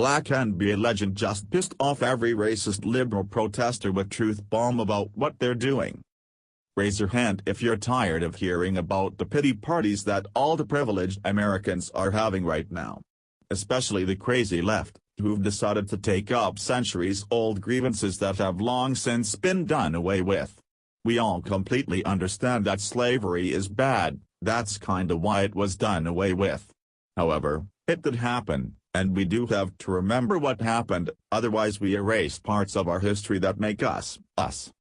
Black NBA legend just pissed off every racist liberal protester with truth bomb about what they're doing. Raise your hand if you're tired of hearing about the pity parties that all the privileged Americans are having right now. Especially the crazy left, who've decided to take up centuries-old grievances that have long since been done away with. We all completely understand that slavery is bad, that's kinda why it was done away with. However, it did happen, and we do have to remember what happened, otherwise we erase parts of our history that make us, us.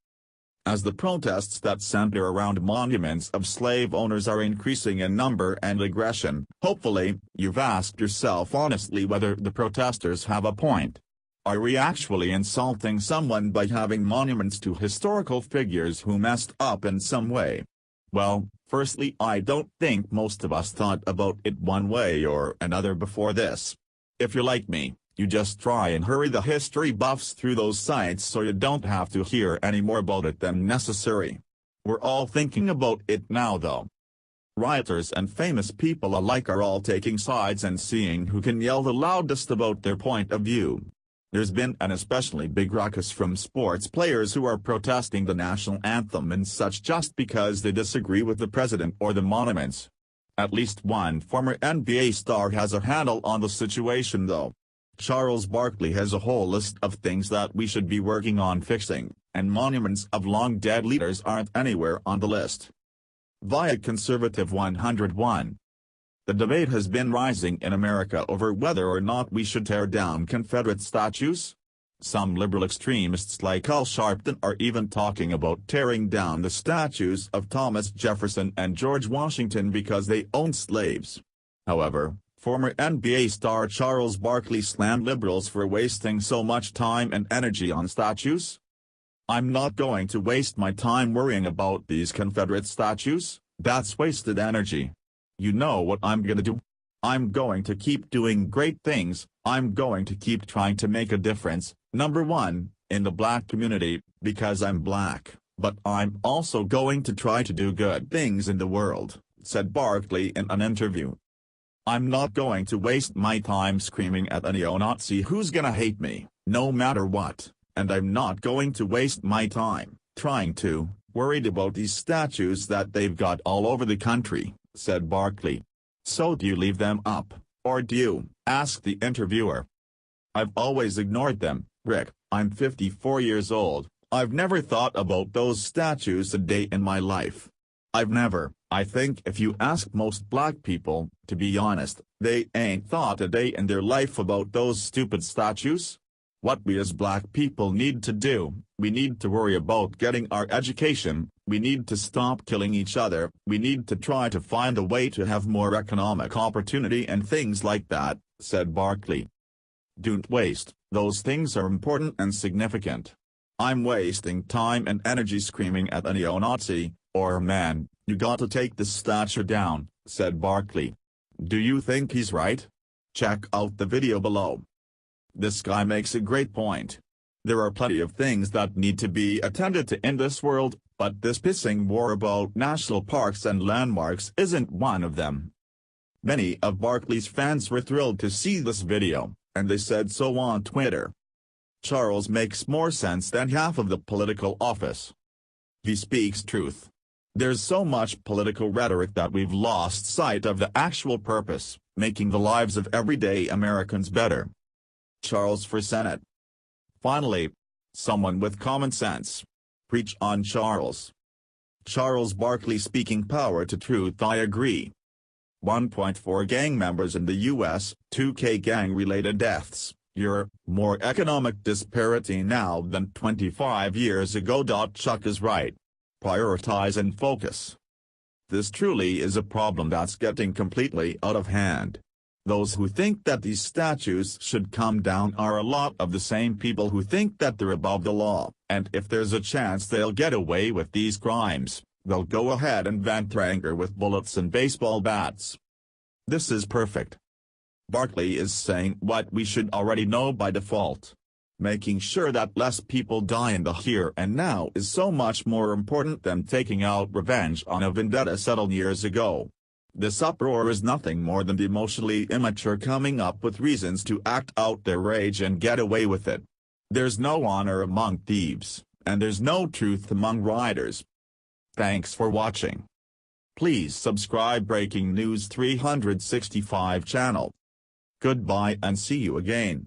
As the protests that center around monuments of slave owners are increasing in number and aggression, hopefully, you've asked yourself honestly whether the protesters have a point. Are we actually insulting someone by having monuments to historical figures who messed up in some way? Well, firstly, I don't think most of us thought about it one way or another before this. If you're like me, you just try and hurry the history buffs through those sites so you don't have to hear any more about it than necessary. We're all thinking about it now though. Rioters and famous people alike are all taking sides and seeing who can yell the loudest about their point of view. There's been an especially big ruckus from sports players who are protesting the national anthem and such just because they disagree with the president or the monuments. At least one former NBA star has a handle on the situation though. Charles Barkley has a whole list of things that we should be working on fixing, and monuments of long-dead leaders aren't anywhere on the list. Via Conservative 101. The debate has been rising in America over whether or not we should tear down Confederate statues. Some liberal extremists like Al Sharpton are even talking about tearing down the statues of Thomas Jefferson and George Washington because they owned slaves. However, former NBA star Charles Barkley slammed liberals for wasting so much time and energy on statues. "I'm not going to waste my time worrying about these Confederate statues, that's wasted energy. You know what I'm gonna do? I'm going to keep doing great things, I'm going to keep trying to make a difference, number one, in the black community, because I'm black, but I'm also going to try to do good things in the world," said Barkley in an interview. "I'm not going to waste my time screaming at a neo-Nazi who's gonna hate me, no matter what, and I'm not going to waste my time, worried about these statues that they've got all over the country," said Barkley. "So do you leave them up, or do you?" asked the interviewer. "I've always ignored them, Rick, I'm 54 years old, I've never thought about those statues a day in my life. I think if you ask most black people, to be honest, they ain't thought a day in their life about those stupid statues. What we as black people need to do, we need to worry about getting our education, we need to stop killing each other, we need to try to find a way to have more economic opportunity and things like that," said Barkley. "Don't waste, those things are important and significant. I'm wasting time and energy screaming at a neo-Nazi, or man, you gotta take this statue down," said Barkley. Do you think he's right? Check out the video below. This guy makes a great point. There are plenty of things that need to be attended to in this world, but this pissing war about national parks and landmarks isn't one of them. Many of Barkley's fans were thrilled to see this video, and they said so on Twitter. Charles makes more sense than half of the political office. He speaks truth. There's so much political rhetoric that we've lost sight of the actual purpose, making the lives of everyday Americans better. Charles for Senate. Finally, someone with common sense. Preach on, Charles. Charles Barkley speaking power to truth. I agree. 1.4 gang members in the U.S., 2K gang-related deaths. More economic disparity now than 25 years ago. Chuck is right. Prioritize and focus. This truly is a problem that's getting completely out of hand. Those who think that these statues should come down are a lot of the same people who think that they're above the law, and if there's a chance they'll get away with these crimes, they'll go ahead and vent their anger with bullets and baseball bats. This is perfect. Barkley is saying what we should already know by default. Making sure that less people die in the here and now is so much more important than taking out revenge on a vendetta settled years ago. This uproar is nothing more than the emotionally immature coming up with reasons to act out their rage and get away with it. There's no honor among thieves, and there's no truth among riders. Thanks for watching. Please subscribe Breaking News 365 channel. Goodbye and see you again.